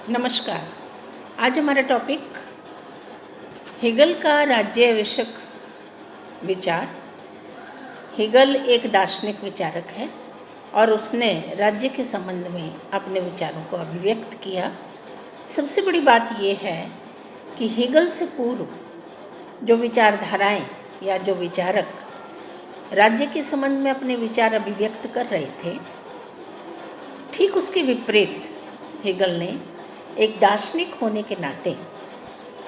नमस्कार। आज हमारा टॉपिक हेगल का राज्य विषयक विचार। हेगल एक दार्शनिक विचारक है और उसने राज्य के संबंध में अपने विचारों को अभिव्यक्त किया। सबसे बड़ी बात यह है कि हेगल से पूर्व जो विचारधाराएं या जो विचारक राज्य के संबंध में अपने विचार अभिव्यक्त कर रहे थे, ठीक उसके विपरीत हेगल ने एक दार्शनिक होने के नाते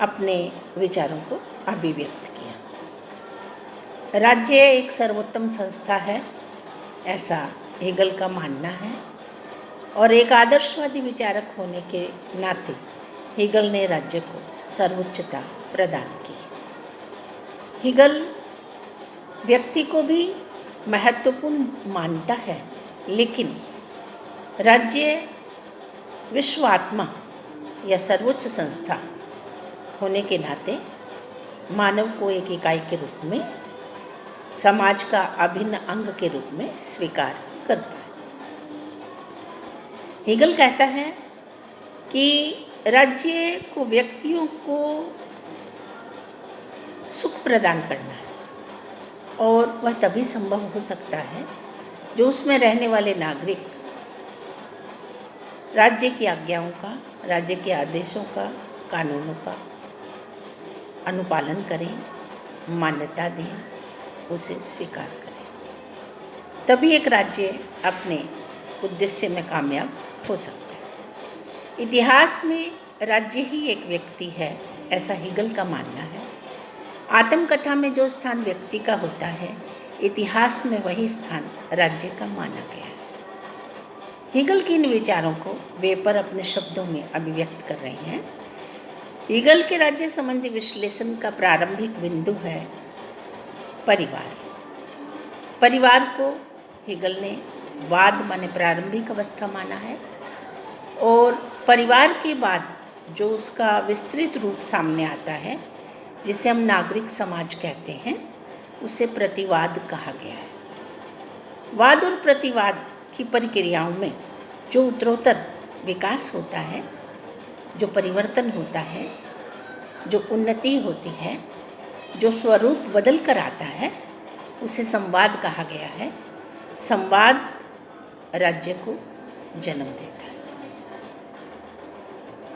अपने विचारों को अभिव्यक्त किया। राज्य एक सर्वोत्तम संस्था है, ऐसा हेगल का मानना है, और एक आदर्शवादी विचारक होने के नाते हेगल ने राज्य को सर्वोच्चता प्रदान की। हेगल व्यक्ति को भी महत्वपूर्ण मानता है, लेकिन राज्य विश्व आत्मा या सर्वोच्च संस्था होने के नाते मानव को एक इकाई के रूप में, समाज का अभिन्न अंग के रूप में स्वीकार करता है। हेगल कहता है कि राज्य को व्यक्तियों को सुख प्रदान करना है और वह तभी संभव हो सकता है जो उसमें रहने वाले नागरिक राज्य की आज्ञाओं का, राज्य के आदेशों का, कानूनों का अनुपालन करें, मान्यता दें, उसे स्वीकार करें। तभी एक राज्य अपने उद्देश्य में कामयाब हो सकता है। इतिहास में राज्य ही एक व्यक्ति है, ऐसा हेगल का मानना है। आत्मकथा में जो स्थान व्यक्ति का होता है, इतिहास में वही स्थान राज्य का माना गया है। हेगल के इन विचारों को वेपर अपने शब्दों में अभिव्यक्त कर रहे हैं। हेगल के राज्य संबंधी विश्लेषण का प्रारंभिक बिंदु है परिवार। परिवार को हेगल ने वाद माने प्रारंभिक अवस्था माना है, और परिवार के बाद जो उसका विस्तृत रूप सामने आता है, जिसे हम नागरिक समाज कहते हैं, उसे प्रतिवाद कहा गया है। वाद और प्रतिवाद की प्रक्रियाओं में जो उत्तरोत्तर विकास होता है, जो परिवर्तन होता है, जो उन्नति होती है, जो स्वरूप बदल कर आता है, उसे संवाद कहा गया है। संवाद राज्य को जन्म देता है।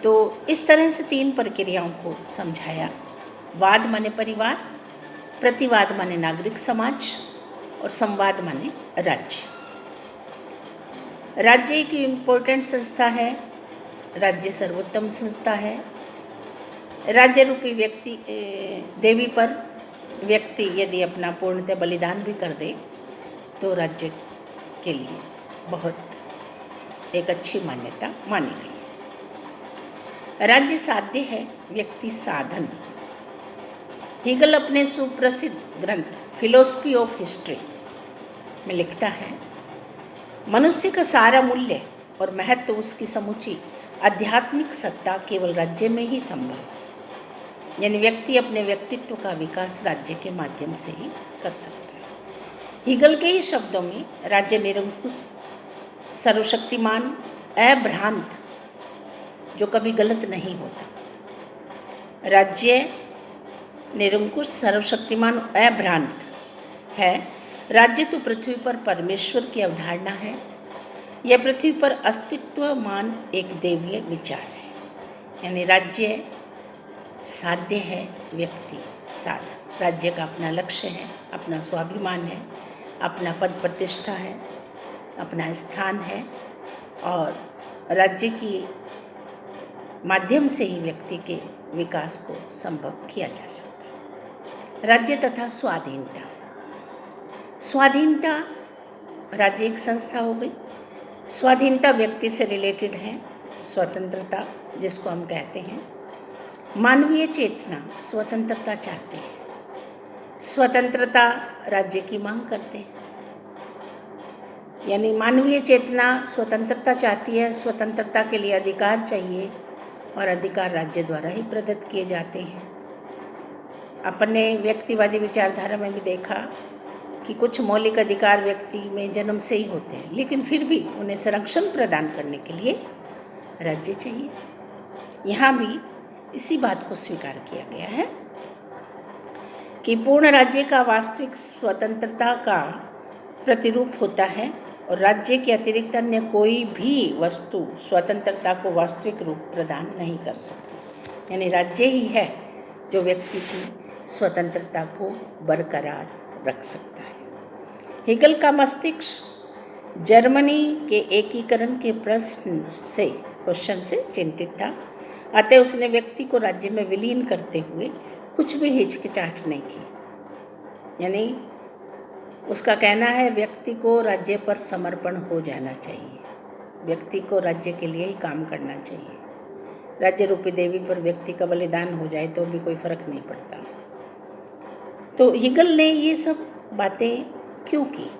तो इस तरह से तीन प्रक्रियाओं को समझाया। वाद माने परिवार, प्रतिवाद माने नागरिक समाज, और संवाद माने राज्य। राज्य एक इम्पोर्टेंट संस्था है, राज्य सर्वोत्तम संस्था है। राज्य रूपी व्यक्ति देवी पर व्यक्ति यदि अपना पूर्णतः बलिदान भी कर दे तो राज्य के लिए बहुत एक अच्छी मान्यता मानी गई। राज्य साध्य है, व्यक्ति साधन। हेगल अपने सुप्रसिद्ध ग्रंथ फिलोसफी ऑफ हिस्ट्री में लिखता है, मनुष्य का सारा मूल्य और महत्व, उसकी समूची आध्यात्मिक सत्ता केवल राज्य में ही संभव है। यानी व्यक्ति अपने व्यक्तित्व का विकास राज्य के माध्यम से ही कर सकता है। हेगल के ही शब्दों में राज्य निरंकुश, सर्वशक्तिमान, अभ्रांत, जो कभी गलत नहीं होता। राज्य निरंकुश, सर्वशक्तिमान, अभ्रांत है। राज्य तो पृथ्वी पर परमेश्वर की अवधारणा है। यह पृथ्वी पर अस्तित्वमान एक दैवीय विचार है। यानी राज्य साध्य है, व्यक्ति साधन। राज्य का अपना लक्ष्य है, अपना स्वाभिमान है, अपना पद प्रतिष्ठा है, अपना स्थान है, और राज्य की माध्यम से ही व्यक्ति के विकास को संभव किया जा सकता है। राज्य तथा स्वाधीनता। स्वाधीनता राज्य एक संस्था हो गई। स्वाधीनता व्यक्ति से रिलेटेड है। स्वतंत्रता जिसको हम कहते हैं, मानवीय चेतना स्वतंत्रता चाहती है। स्वतंत्रता राज्य की मांग करते हैं। यानी मानवीय चेतना स्वतंत्रता चाहती है। स्वतंत्रता के लिए अधिकार चाहिए, और अधिकार राज्य द्वारा ही प्रदत्त किए जाते हैं। अपने व्यक्तिवादी विचारधारा में भी देखा कि कुछ मौलिक अधिकार व्यक्ति में जन्म से ही होते हैं, लेकिन फिर भी उन्हें संरक्षण प्रदान करने के लिए राज्य चाहिए। यहाँ भी इसी बात को स्वीकार किया गया है कि पूर्ण राज्य का वास्तविक स्वतंत्रता का प्रतिरूप होता है और राज्य के अतिरिक्त अन्य कोई भी वस्तु स्वतंत्रता को वास्तविक रूप प्रदान नहीं कर सकती। यानी राज्य ही है जो व्यक्ति की स्वतंत्रता को बरकरार रख सकता है। हेगल का मस्तिष्क जर्मनी के एकीकरण के क्वेश्चन से चिंतित था, अतः उसने व्यक्ति को राज्य में विलीन करते हुए कुछ भी हिचकिचाहट नहीं की। यानी उसका कहना है व्यक्ति को राज्य पर समर्पण हो जाना चाहिए, व्यक्ति को राज्य के लिए ही काम करना चाहिए। राज्य रूपी देवी पर व्यक्ति का बलिदान हो जाए तो भी कोई फर्क नहीं पड़ता। तो हेगल ने ये सब बातें क्यों की?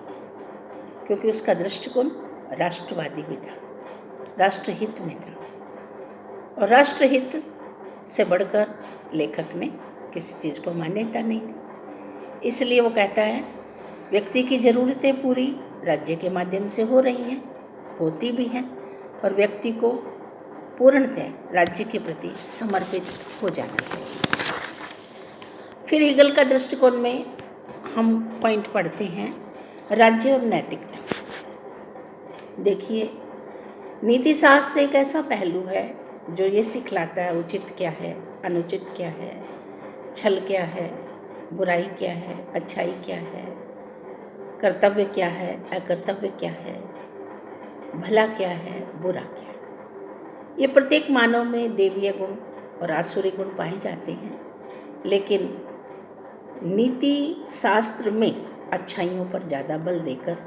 क्योंकि उसका दृष्टिकोण राष्ट्रवादी भी था, राष्ट्रहित में था, और राष्ट्रहित से बढ़कर लेखक ने किसी चीज़ को मान्यता नहीं दी। इसलिए वो कहता है व्यक्ति की ज़रूरतें पूरी राज्य के माध्यम से हो रही हैं, होती भी हैं, और व्यक्ति को पूर्णतः राज्य के प्रति समर्पित हो जाना चाहिए। फिर हेगल का दृष्टिकोण में हम पॉइंट पढ़ते हैं राज्य और नैतिकता। देखिए, नीति शास्त्र एक ऐसा पहलू है जो ये सिखलाता है उचित क्या है, अनुचित क्या है, छल क्या है, बुराई क्या है, अच्छाई क्या है, कर्तव्य क्या है, अकर्तव्य क्या है, भला क्या है, बुरा क्या है। ये प्रत्येक मानव में देवीय गुण और आसुरी गुण पाए जाते हैं, लेकिन नीति शास्त्र में अच्छाइयों पर ज़्यादा बल देकर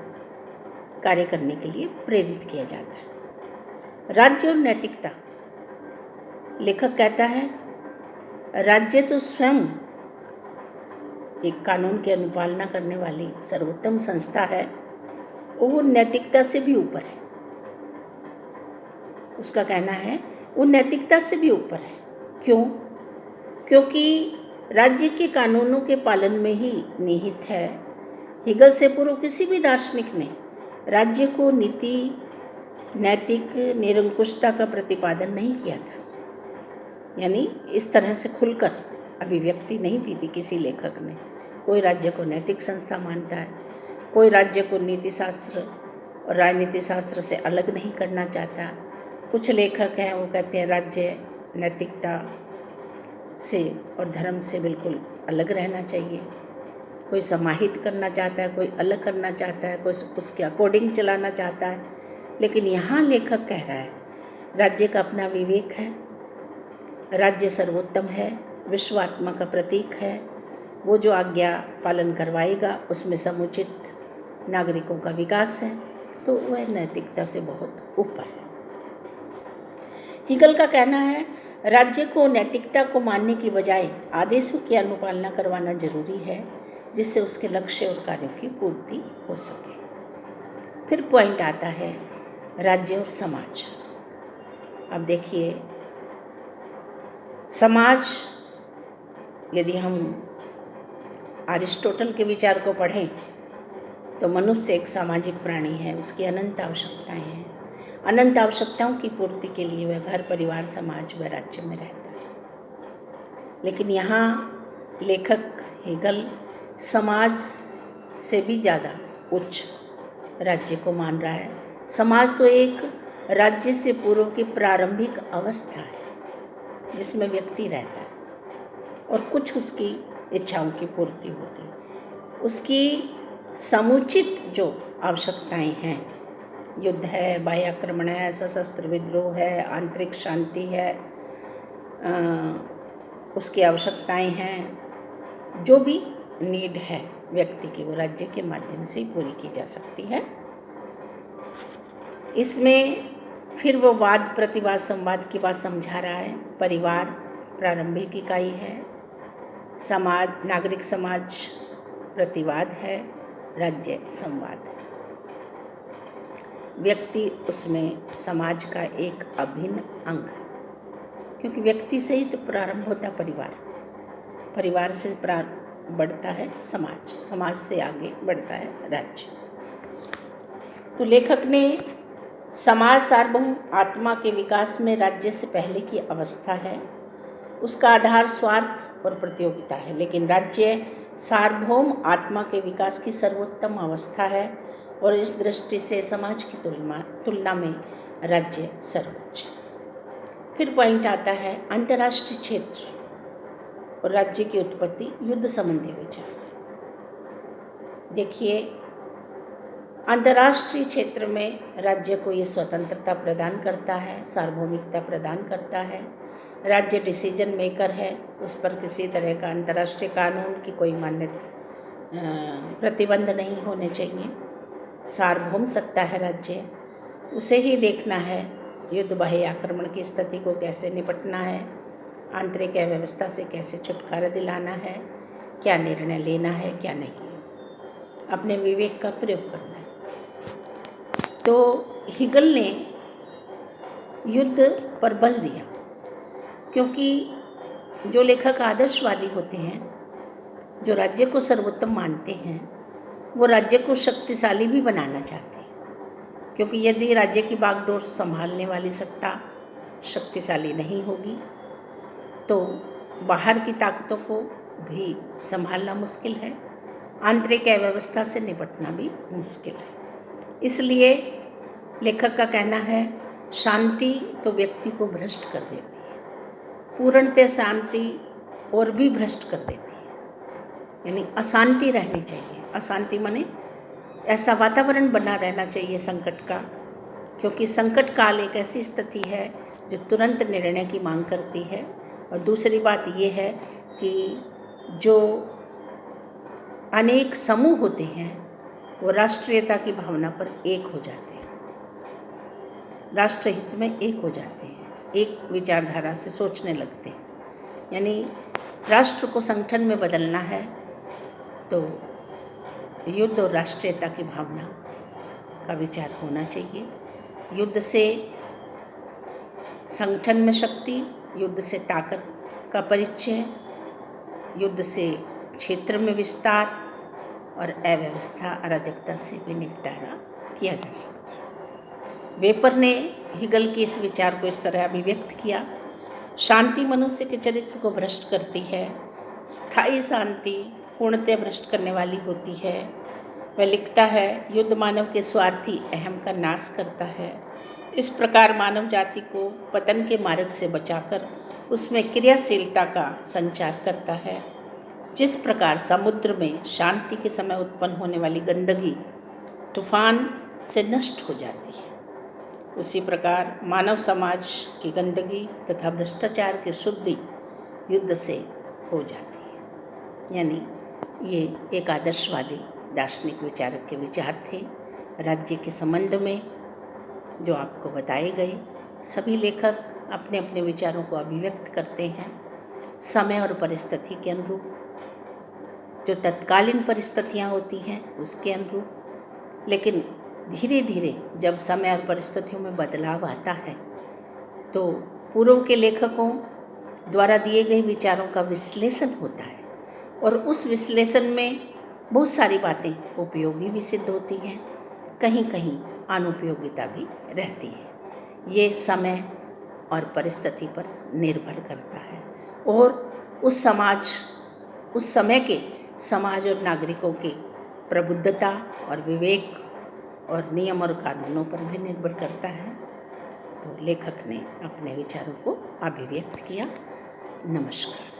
कार्य करने के लिए प्रेरित किया जाता है। राज्य और नैतिकता, लेखक कहता है राज्य तो स्वयं एक कानून की अनुपालना करने वाली सर्वोत्तम संस्था है, और वो नैतिकता से भी ऊपर है। उसका कहना है वो नैतिकता से भी ऊपर है। क्यों? क्योंकि राज्य के कानूनों के पालन में ही निहित है। हेगल से पूर्व किसी भी दार्शनिक ने राज्य को नीति, नैतिक निरंकुशता का प्रतिपादन नहीं किया था। यानी इस तरह से खुलकर अभिव्यक्ति नहीं दी थी किसी लेखक ने। कोई राज्य को नैतिक संस्था मानता है, कोई राज्य को नीति शास्त्र और राजनीति शास्त्र से अलग नहीं करना चाहता। कुछ लेखक हैं वो कहते हैं राज्य नैतिकता से और धर्म से बिल्कुल अलग रहना चाहिए। कोई समाहित करना चाहता है, कोई अलग करना चाहता है, कोई उसके अकॉर्डिंग चलाना चाहता है। लेकिन यहाँ लेखक कह रहा है राज्य का अपना विवेक है, राज्य सर्वोत्तम है, विश्वात्मा का प्रतीक है, वो जो आज्ञा पालन करवाएगा उसमें समुचित नागरिकों का विकास है, तो वह नैतिकता से बहुत ऊपर है। हेगल का कहना है राज्य को नैतिकता को मानने की बजाय आदेशों की अनुपालना करवाना जरूरी है, जिससे उसके लक्ष्य और कार्यों की पूर्ति हो सके। फिर पॉइंट आता है राज्य और समाज। अब देखिए, समाज, यदि हम अरिस्टोटल के विचार को पढ़ें तो मनुष्य एक सामाजिक प्राणी है, उसकी अनंत आवश्यकताएं हैं। अनंत आवश्यकताओं की पूर्ति के लिए वह घर, परिवार, समाज व राज्य में रहता है। लेकिन यहाँ लेखक हेगल समाज से भी ज़्यादा उच्च राज्य को मान रहा है। समाज तो एक राज्य से पूर्व की प्रारंभिक अवस्था है जिसमें व्यक्ति रहता है और कुछ उसकी इच्छाओं की पूर्ति होती है। उसकी समुचित जो आवश्यकताएं हैं, युद्ध है, बाह्य आक्रमण है, सशस्त्र विद्रोह है, आंतरिक शांति है, उसकी आवश्यकताएं हैं, जो भी नीड है व्यक्ति की, वो राज्य के माध्यम से ही पूरी की जा सकती है। इसमें फिर वो वाद प्रतिवाद संवाद की बात समझा रहा है। परिवार प्रारंभिक इकाई है, समाज, नागरिक समाज प्रतिवाद है, राज्य संवाद है। व्यक्ति उसमें समाज का एक अभिन्न अंग है, क्योंकि व्यक्ति से ही तो प्रारंभ होता है परिवार, परिवार से बढ़ता है समाज, समाज से आगे बढ़ता है राज्य। तो लेखक ने समाज सार्वभौम आत्मा के विकास में राज्य से पहले की अवस्था है। उसका आधार स्वार्थ और प्रतियोगिता है, लेकिन राज्य सार्वभौम आत्मा के विकास की सर्वोत्तम अवस्था है और इस दृष्टि से समाज की तुलना में राज्य सर्वोच्च। फिर पॉइंट आता है अंतर्राष्ट्रीय क्षेत्र और राज्य की उत्पत्ति, युद्ध संबंधी विचार। देखिए, अंतर्राष्ट्रीय क्षेत्र में राज्य को ये स्वतंत्रता प्रदान करता है, सार्वभौमिकता प्रदान करता है। राज्य डिसीजन मेकर है, उस पर किसी तरह का अंतर्राष्ट्रीय कानून की कोई मान्य प्रतिबंध नहीं होने चाहिए। सार्वभौम सत्ता है राज्य, उसे ही देखना है युद्ध बाह्य आक्रमण की स्थिति को कैसे निपटना है, आंतरिक अव्यवस्था से कैसे छुटकारा दिलाना है, क्या निर्णय लेना है क्या नहीं, अपने विवेक का प्रयोग करना है। तो हिगल ने युद्ध पर बल दिया, क्योंकि जो लेखक आदर्शवादी होते हैं, जो राज्य को सर्वोत्तम मानते हैं, वो राज्य को शक्तिशाली भी बनाना चाहते हैं। क्योंकि यदि राज्य की बागडोर संभालने वाली सत्ता शक्तिशाली नहीं होगी तो बाहर की ताकतों को भी संभालना मुश्किल है, आंतरिक अव्यवस्था से निपटना भी मुश्किल है। इसलिए लेखक का कहना है शांति तो व्यक्ति को भ्रष्ट कर देती है, पूर्णतः शांति और भी भ्रष्ट कर देती है। यानी अशांति रहनी चाहिए। अशांति माने ऐसा वातावरण बना रहना चाहिए संकट का, क्योंकि संकट काल एक ऐसी स्थिति है जो तुरंत निर्णय की मांग करती है। और दूसरी बात ये है कि जो अनेक समूह होते हैं वो राष्ट्रीयता की भावना पर एक हो जाते हैं, राष्ट्रहित में एक हो जाते हैं, एक विचारधारा से सोचने लगते हैं। यानी राष्ट्र को संगठन में बदलना है तो युद्ध और राष्ट्रीयता की भावना का विचार होना चाहिए। युद्ध से संगठन में शक्ति, युद्ध से ताकत का परिचय, युद्ध से क्षेत्र में विस्तार और अव्यवस्था अराजकता से भी निपटारा किया जा सकता है। वेपर ने हिगल के इस विचार को इस तरह अभिव्यक्त किया, शांति मनुष्य के चरित्र को भ्रष्ट करती है, स्थायी शांति पूर्णतः भ्रष्ट करने वाली होती है। वह लिखता है युद्ध मानव के स्वार्थी अहम का नाश करता है, इस प्रकार मानव जाति को पतन के मार्ग से बचाकर उसमें क्रियाशीलता का संचार करता है। जिस प्रकार समुद्र में शांति के समय उत्पन्न होने वाली गंदगी तूफान से नष्ट हो जाती है, उसी प्रकार मानव समाज की गंदगी तथा भ्रष्टाचार की शुद्धि युद्ध से हो जाती है। यानी ये एक आदर्शवादी दार्शनिक विचारक के विचार थे राज्य के संबंध में, जो आपको बताए गए। सभी लेखक अपने अपने विचारों को अभिव्यक्त करते हैं समय और परिस्थिति के अनुरूप, जो तत्कालीन परिस्थितियाँ होती हैं उसके अनुरूप। लेकिन धीरे धीरे जब समय और परिस्थितियों में बदलाव आता है तो पूर्व के लेखकों द्वारा दिए गए विचारों का विश्लेषण होता है और उस विश्लेषण में बहुत सारी बातें उपयोगी भी सिद्ध होती हैं, कहीं कहीं अनुपयोगिता भी रहती है। ये समय और परिस्थिति पर निर्भर करता है और उस समय के समाज और नागरिकों की प्रबुद्धता और विवेक और नियम और कानूनों पर भी निर्भर करता है। तो लेखक ने अपने विचारों को अभिव्यक्त किया। नमस्कार।